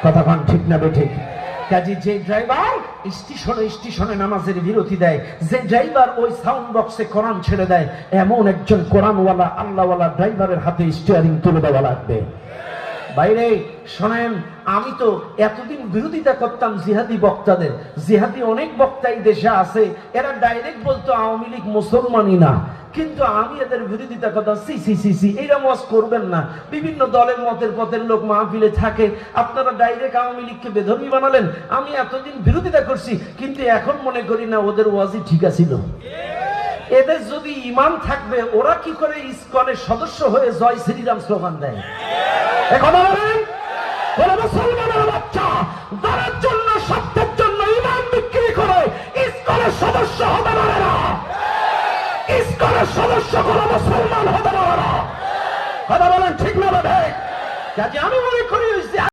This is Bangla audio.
কথা কোন ঠিক না বেঠিক? কাজী যে ড্রাইভার স্টেশনে নামাজের বিরতি দেয়, যে ড্রাইভার ওই সাউন্ড বক্সে কোরআন ছেড়ে দেয়, এমন একজন কোরআনওয়ালা আল্লাহওয়ালা ড্রাইভারের হাতে স্টিয়ারিং তুলে দেওয়া লাগবে। বাইরে শোনেন, আমি তো এতদিন বিরোধিতা করতাম জিহাদি বক্তাদের। জিহাদি অনেক বক্তাই দেশে আছে, এরা ডাইরেক্ট বলতো আওয়ামী লীগ মুসলমানই না, কিন্তু আমি এদের বিরোধিতা করতাম। সি এইরকম ওয়াজ করবেন না। বিভিন্ন দলের মতের পথের লোক মাহফিলে থাকে, আপনারা ডাইরেক্ট আওয়ামী লীগকে বেধর্মী বানালেন। আমি এতদিন বিরোধিতা করছি, কিন্তু এখন মনে করি না ওদের ওয়াজই ঠিক আছিল। এদের যদি ঈমান থাকবে, ওরা কি করে ইসকনের সদস্য হয়ে জয় শ্রীরাম স্লোগান দেয়? এখন বলেন, কোন মুসলমানের বাচ্চা দলের জন্য, সত্যের জন্য ঈমান বিক্রি করে ইসকনের সদস্য হতে পারে না। ইসকনের সদস্য কোন মুসলমান হতে পারে না। কথা বলেন ঠিক না? কাজে আমি মনে করি